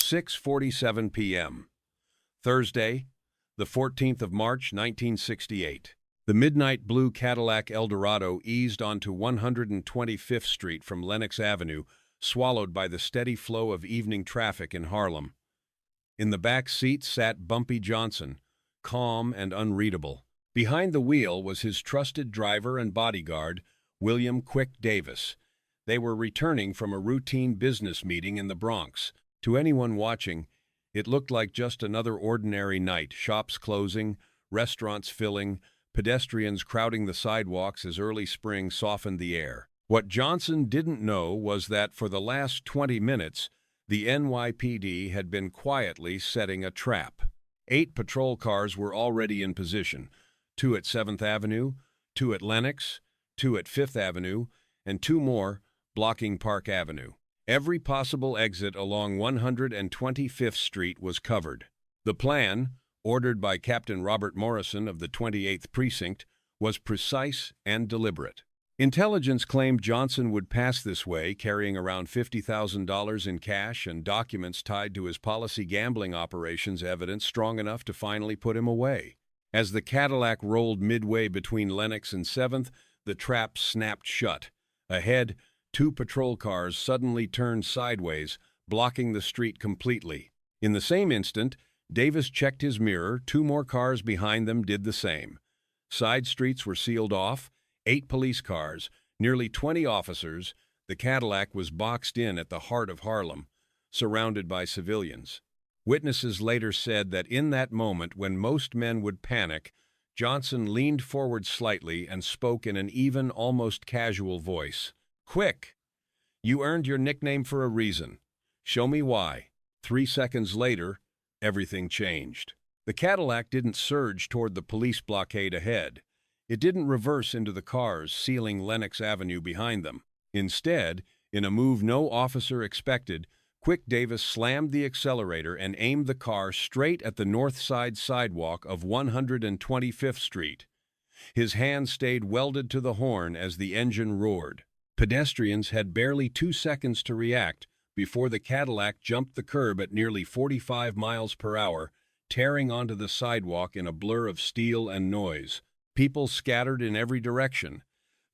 6:47 p.m. Thursday, the 14th of March, 1968. The midnight blue Cadillac Eldorado eased onto 125th Street from Lenox Avenue, swallowed by the steady flow of evening traffic in Harlem. In the back seat sat Bumpy Johnson, calm and unreadable. Behind the wheel was his trusted driver and bodyguard, William "Quick" Davis. They were returning from a routine business meeting in the Bronx. To anyone watching, it looked like just another ordinary night, shops closing, restaurants filling, pedestrians crowding the sidewalks as early spring softened the air. What Johnson didn't know was that for the last 20 minutes, the NYPD had been quietly setting a trap. 8 patrol cars were already in position, 2 at 7th Avenue, 2 at Lenox, 2 at 5th Avenue, and 2 more blocking Park Avenue. Every possible exit along 125th Street was covered. The plan, ordered by Captain Robert Morrison of the 28th Precinct, was precise and deliberate. Intelligence claimed Johnson would pass this way, carrying around $50,000 in cash and documents tied to his policy gambling operations, evidence strong enough to finally put him away. As the Cadillac rolled midway between Lenox and 7th, the trap snapped shut. Ahead, 2 patrol cars suddenly turned sideways, blocking the street completely. In the same instant, Davis checked his mirror. 2 more cars behind them did the same. Side streets were sealed off, 8 police cars, nearly 20 officers. The Cadillac was boxed in at the heart of Harlem, surrounded by civilians. Witnesses later said that in that moment when most men would panic, Johnson leaned forward slightly and spoke in an even, almost casual voice. "Quick! You earned your nickname for a reason. Show me why." 3 seconds later, everything changed. The Cadillac didn't surge toward the police blockade ahead. It didn't reverse into the cars sealing Lenox Avenue behind them. Instead, in a move no officer expected, Quick Davis slammed the accelerator and aimed the car straight at the north side sidewalk of 125th Street. His hand stayed welded to the horn as the engine roared. Pedestrians had barely 2 seconds to react before the Cadillac jumped the curb at nearly 45 miles per hour, tearing onto the sidewalk in a blur of steel and noise. People scattered in every direction.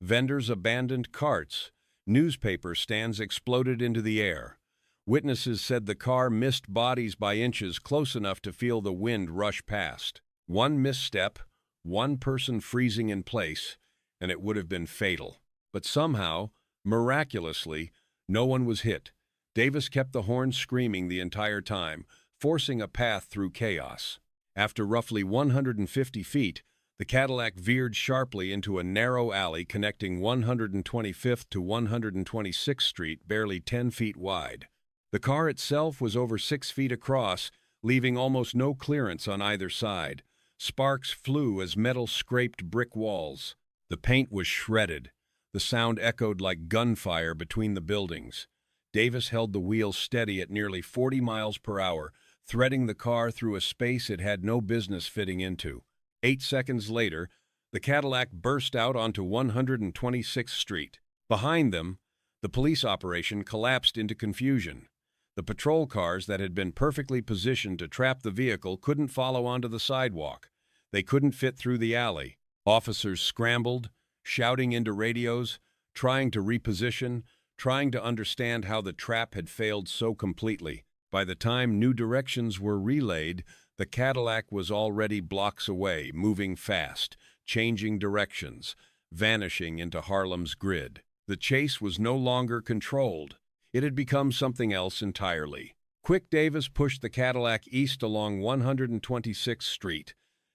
Vendors abandoned carts. Newspaper stands exploded into the air. Witnesses said the car missed bodies by inches, close enough to feel the wind rush past. One misstep, one person freezing in place, and it would have been fatal. But somehow, miraculously, no one was hit. Davis kept the horn screaming the entire time, forcing a path through chaos. After roughly 150 feet, the Cadillac veered sharply into a narrow alley connecting 125th to 126th Street, barely 10 feet wide. The car itself was over 6 feet across, leaving almost no clearance on either side. Sparks flew as metal scraped brick walls. The paint was shredded. The sound echoed like gunfire between the buildings. Davis held the wheel steady at nearly 40 miles per hour, threading the car through a space it had no business fitting into. 8 seconds later, the Cadillac burst out onto 126th Street. Behind them, the police operation collapsed into confusion. The patrol cars that had been perfectly positioned to trap the vehicle couldn't follow onto the sidewalk. They couldn't fit through the alley. Officers scrambled, shouting into radios, trying to reposition, trying to understand how the trap had failed so completely. By the time new directions were relayed, the Cadillac was already blocks away, moving fast, changing directions, vanishing into Harlem's grid. The chase was no longer controlled. It had become something else entirely. Quick Davis pushed the Cadillac east along 126th Street,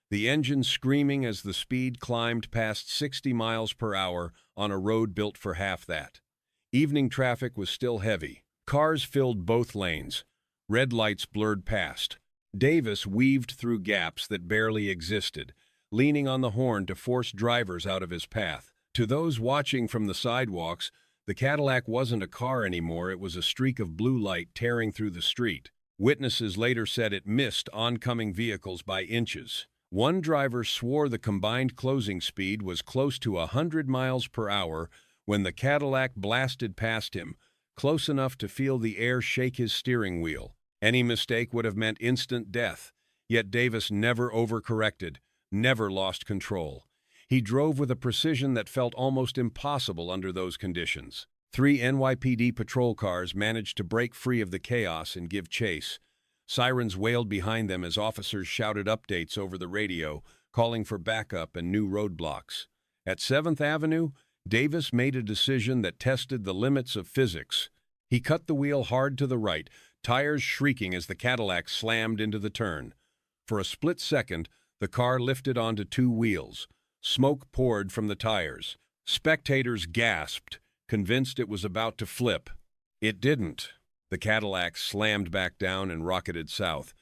the engine screaming as the speed climbed past 60 miles per hour on a road built for half that. Evening traffic was still heavy. Cars filled both lanes. Red lights blurred past. Davis weaved through gaps that barely existed, leaning on the horn to force drivers out of his path. To those watching from the sidewalks, the Cadillac wasn't a car anymore. It was a streak of blue light tearing through the street. Witnesses later said it missed oncoming vehicles by inches. One driver swore the combined closing speed was close to 100 miles per hour when the Cadillac blasted past him, close enough to feel the air shake his steering wheel. Any mistake would have meant instant death, yet Davis never overcorrected, never lost control. He drove with a precision that felt almost impossible under those conditions. 3 NYPD patrol cars managed to break free of the chaos and give chase. Sirens wailed behind them as officers shouted updates over the radio, calling for backup and new roadblocks. At 7th Avenue, Davis made a decision that tested the limits of physics. He cut the wheel hard to the right, tires shrieking as the Cadillac slammed into the turn. For a split second, the car lifted onto 2 wheels. Smoke poured from the tires. Spectators gasped, convinced it was about to flip. It didn't. The Cadillac slammed back down and rocketed south.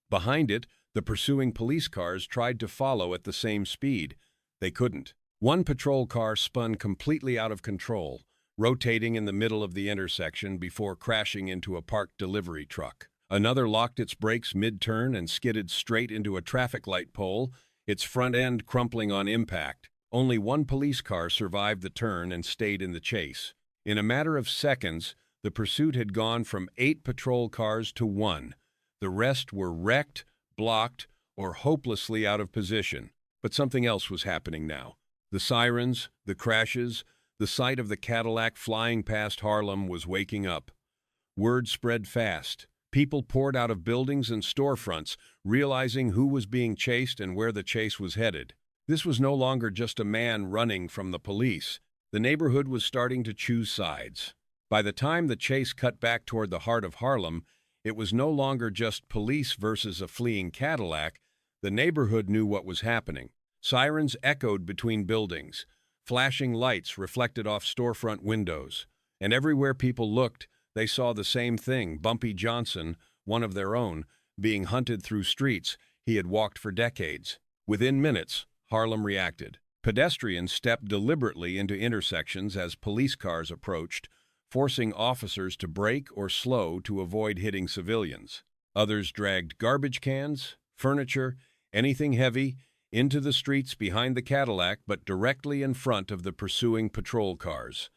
Behind it, the pursuing police cars tried to follow at the same speed. They couldn't. One patrol car spun completely out of control, rotating in the middle of the intersection before crashing into a parked delivery truck. Another locked its brakes mid-turn and skidded straight into a traffic light pole, its front end crumpling on impact. Only one police car survived the turn and stayed in the chase. In a matter of seconds, the pursuit had gone from 8 patrol cars to 1. The rest were wrecked, blocked, or hopelessly out of position. But something else was happening now. The sirens, the crashes, the sight of the Cadillac flying past Harlem was waking up. Word spread fast. People poured out of buildings and storefronts, realizing who was being chased and where the chase was headed. This was no longer just a man running from the police. The neighborhood was starting to choose sides. By the time the chase cut back toward the heart of Harlem, it was no longer just police versus a fleeing Cadillac. The neighborhood knew what was happening. Sirens echoed between buildings. Flashing lights reflected off storefront windows. And everywhere people looked, they saw the same thing: Bumpy Johnson, one of their own, being hunted through streets he had walked for decades. Within minutes, Harlem reacted. Pedestrians stepped deliberately into intersections as police cars approached, forcing officers to brake or slow to avoid hitting civilians. Others dragged garbage cans, furniture, anything heavy, into the streets behind the Cadillac but directly in front of the pursuing patrol cars.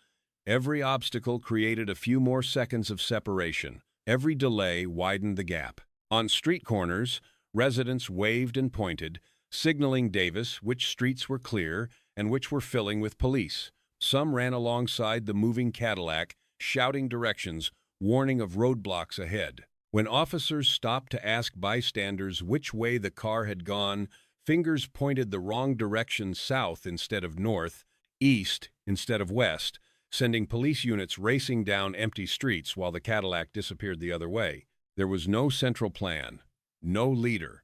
Every obstacle created a few more seconds of separation. Every delay widened the gap. On street corners, residents waved and pointed, signaling Davis which streets were clear and which were filling with police. Some ran alongside the moving Cadillac, shouting directions, warning of roadblocks ahead. When officers stopped to ask bystanders which way the car had gone, fingers pointed the wrong direction, south instead of north, east instead of west, sending police units racing down empty streets while the Cadillac disappeared the other way. There was no central plan, no leader.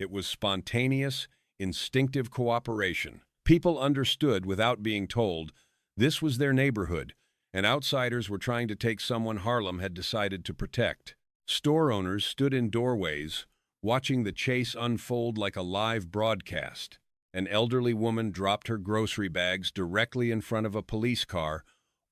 It was spontaneous, instinctive cooperation. People understood without being told. This was their neighborhood, and outsiders were trying to take someone Harlem had decided to protect. Store owners stood in doorways, watching the chase unfold like a live broadcast. An elderly woman dropped her grocery bags directly in front of a police car,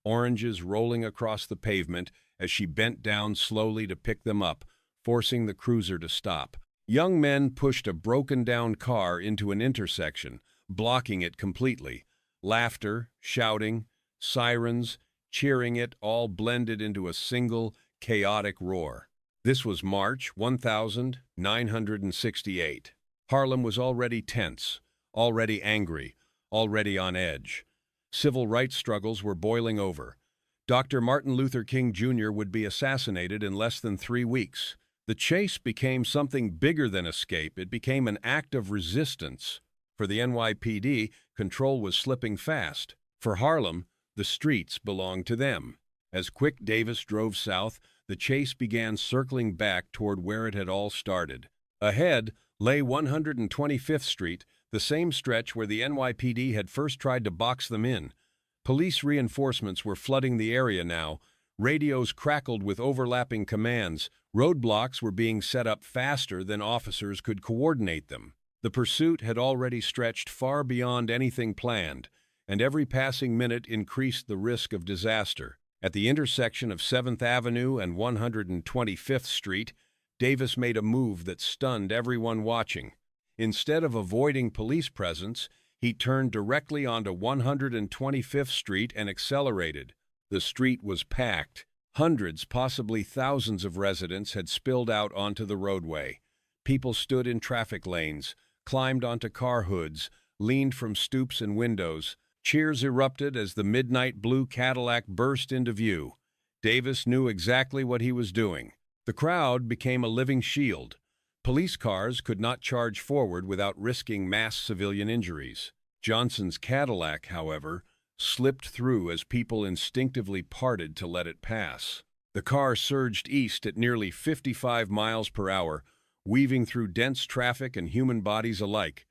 oranges rolling across the pavement as she bent down slowly to pick them up, forcing the cruiser to stop. Young men pushed a broken-down car into an intersection, blocking it completely. Laughter, shouting, sirens, cheering it all blended into a single, chaotic roar. This was March 1968. Harlem was already tense, already angry, already on edge. Civil rights struggles were boiling over. Dr. Martin Luther King Jr. would be assassinated in less than 3 weeks. The chase became something bigger than escape. It became an act of resistance. For the NYPD, control was slipping fast. For Harlem, the streets belonged to them. As Quick Davis drove south, the chase began circling back toward where it had all started. Ahead lay 125th Street, the same stretch where the NYPD had first tried to box them in. Police reinforcements were flooding the area now. Radios crackled with overlapping commands. Roadblocks were being set up faster than officers could coordinate them. The pursuit had already stretched far beyond anything planned, and every passing minute increased the risk of disaster. At the intersection of 7th Avenue and 125th Street, Davis made a move that stunned everyone watching. Instead of avoiding police presence, he turned directly onto 125th Street and accelerated. The street was packed. Hundreds, possibly thousands of residents had spilled out onto the roadway. People stood in traffic lanes, climbed onto car hoods, leaned from stoops and windows. Cheers erupted as the midnight blue Cadillac burst into view. Davis knew exactly what he was doing. The crowd became a living shield. Police cars could not charge forward without risking mass civilian injuries. Johnson's Cadillac, however, slipped through as people instinctively parted to let it pass. The car surged east at nearly 55 miles per hour, weaving through dense traffic and human bodies alike.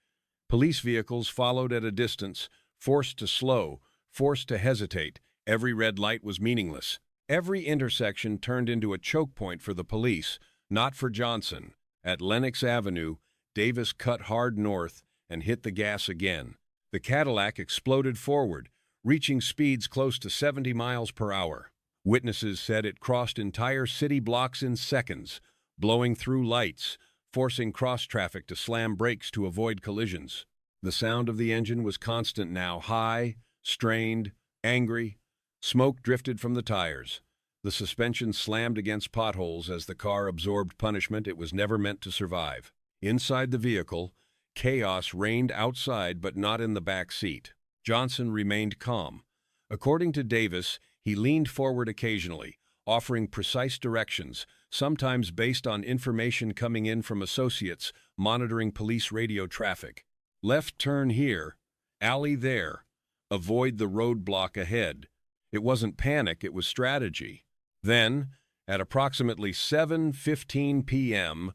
Police vehicles followed at a distance, forced to slow, forced to hesitate. Every red light was meaningless. Every intersection turned into a choke point for the police, not for Johnson. At Lenox Avenue, Davis cut hard north and hit the gas again. The Cadillac exploded forward, reaching speeds close to 70 miles per hour. Witnesses said it crossed entire city blocks in seconds, blowing through lights, forcing cross-traffic to slam brakes to avoid collisions. The sound of the engine was constant now, high, strained, angry. Smoke drifted from the tires. The suspension slammed against potholes as the car absorbed punishment it was never meant to survive. Inside the vehicle, chaos reigned outside but not in the back seat. Johnson remained calm. According to Davis, he leaned forward occasionally, offering precise directions, sometimes based on information coming in from associates monitoring police radio traffic. Left turn here, alley there, avoid the roadblock ahead. It wasn't panic, it was strategy. Then, at approximately 7:15 p.m.,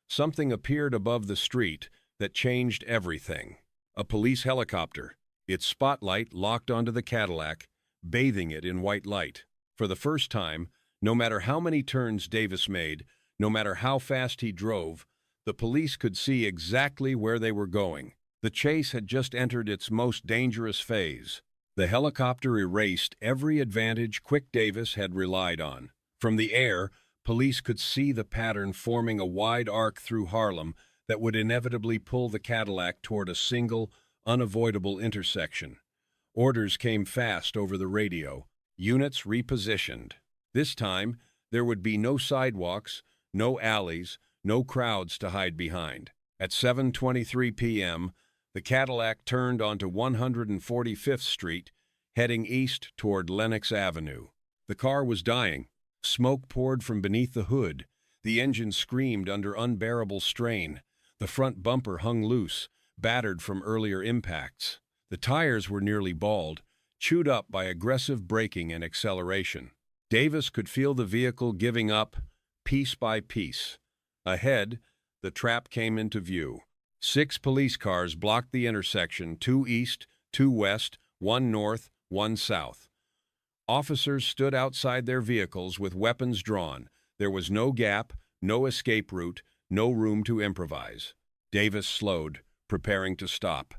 something appeared above the street that changed everything. A police helicopter, its spotlight locked onto the Cadillac, bathing it in white light. For the first time, no matter how many turns Davis made, no matter how fast he drove, the police could see exactly where they were going. The chase had just entered its most dangerous phase. The helicopter erased every advantage Quick Davis had relied on. From the air, police could see the pattern forming a wide arc through Harlem that would inevitably pull the Cadillac toward a single, unavoidable intersection. Orders came fast over the radio. Units repositioned. This time, there would be no sidewalks, no alleys, no crowds to hide behind. At 7:23 p.m., the Cadillac turned onto 145th Street, heading east toward Lenox Avenue. The car was dying. Smoke poured from beneath the hood. The engine screamed under unbearable strain. The front bumper hung loose, battered from earlier impacts. The tires were nearly bald, chewed up by aggressive braking and acceleration. Davis could feel the vehicle giving up, piece by piece. Ahead, the trap came into view. 6 police cars blocked the intersection, 2 east, 2 west, 1 north, 1 south. Officers stood outside their vehicles with weapons drawn. There was no gap, no escape route, no room to improvise. Davis slowed, preparing to stop.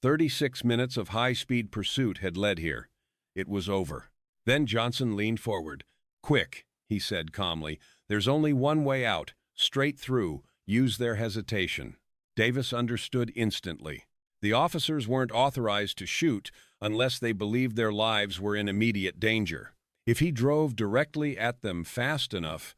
36 minutes of high-speed pursuit had led here. It was over. Then Johnson leaned forward. "Quick," he said calmly. "There's only one way out. Straight through. Use their hesitation." Davis understood instantly. The officers weren't authorized to shoot unless they believed their lives were in immediate danger. If he drove directly at them fast enough,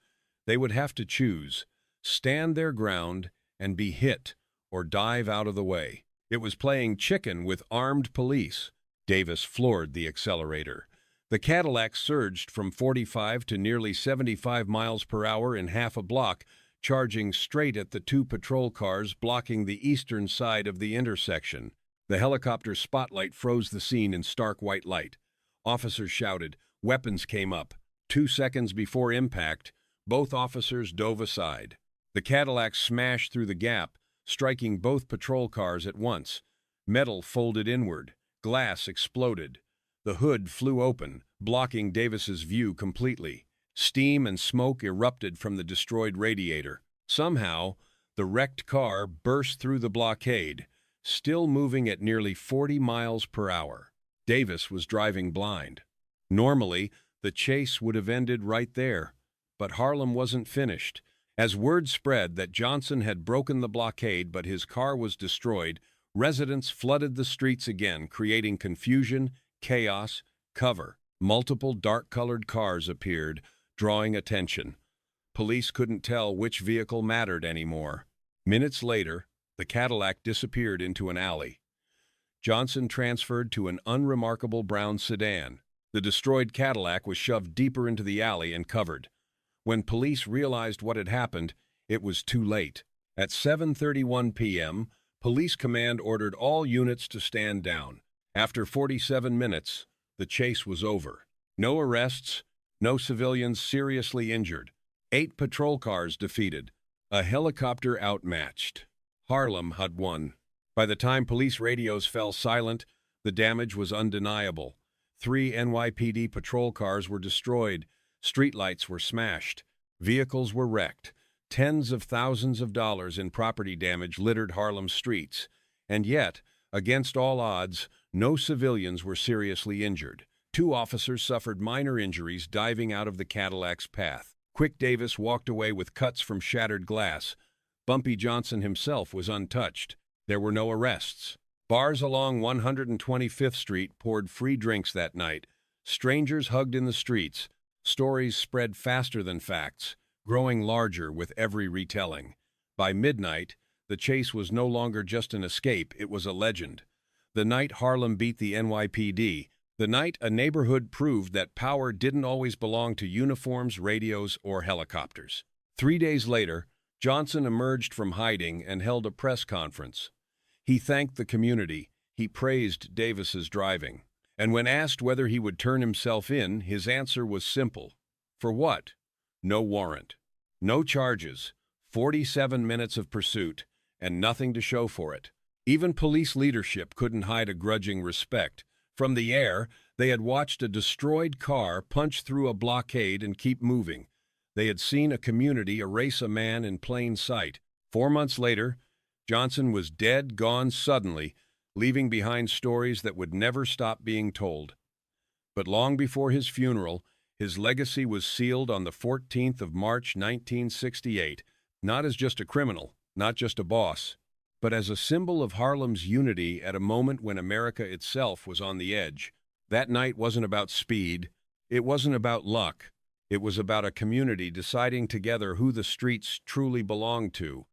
they would have to choose, stand their ground and be hit, or dive out of the way. It was playing chicken with armed police. Davis floored the accelerator. The Cadillac surged from 45 to nearly 75 miles per hour in half a block, charging straight at the 2 patrol cars blocking the eastern side of the intersection. The helicopter's spotlight froze the scene in stark white light. Officers shouted. Weapons came up. 2 seconds before impact, both officers dove aside. The Cadillac smashed through the gap, striking both patrol cars at once. Metal folded inward. Glass exploded. The hood flew open, blocking Davis's view completely. Steam and smoke erupted from the destroyed radiator. Somehow, the wrecked car burst through the blockade, still moving at nearly 40 miles per hour. Davis was driving blind. Normally, the chase would have ended right there, but Harlem wasn't finished. As word spread that Johnson had broken the blockade but his car was destroyed, residents flooded the streets again, creating confusion, chaos, cover. Multiple dark-colored cars appeared, drawing attention. Police couldn't tell which vehicle mattered anymore. Minutes later, the Cadillac disappeared into an alley. Johnson transferred to an unremarkable brown sedan. The destroyed Cadillac was shoved deeper into the alley and covered. When police realized what had happened, it was too late. At 7:31 p.m., Police Command ordered all units to stand down. After 47 minutes, the chase was over. No arrests, no civilians seriously injured. 8 patrol cars defeated. A helicopter outmatched. Harlem had won. By the time police radios fell silent, the damage was undeniable. 3 NYPD patrol cars were destroyed. Streetlights were smashed. Vehicles were wrecked. Tens of thousands of dollars in property damage littered Harlem's streets. And yet, against all odds, no civilians were seriously injured. 2 officers suffered minor injuries diving out of the Cadillac's path. Quick Davis walked away with cuts from shattered glass. Bumpy Johnson himself was untouched. There were no arrests. Bars along 125th Street poured free drinks that night. Strangers hugged in the streets. Stories spread faster than facts, growing larger with every retelling. By midnight, the chase was no longer just an escape, it was a legend. The night Harlem beat the NYPD, the night a neighborhood proved that power didn't always belong to uniforms, radios, or helicopters. 3 days later, Johnson emerged from hiding and held a press conference. He thanked the community. He praised Davis's driving. And when asked whether he would turn himself in, his answer was simple. For what? No warrant. No charges. 47 minutes of pursuit, and nothing to show for it. Even police leadership couldn't hide a grudging respect. From the air, they had watched a destroyed car punch through a blockade and keep moving. They had seen a community erase a man in plain sight. 4 months later, Johnson was dead, gone suddenly, leaving behind stories that would never stop being told. But long before his funeral, his legacy was sealed on the 14th of March, 1968, not as just a criminal, not just a boss, but as a symbol of Harlem's unity at a moment when America itself was on the edge. That night wasn't about speed. It wasn't about luck. It was about a community deciding together who the streets truly belonged to.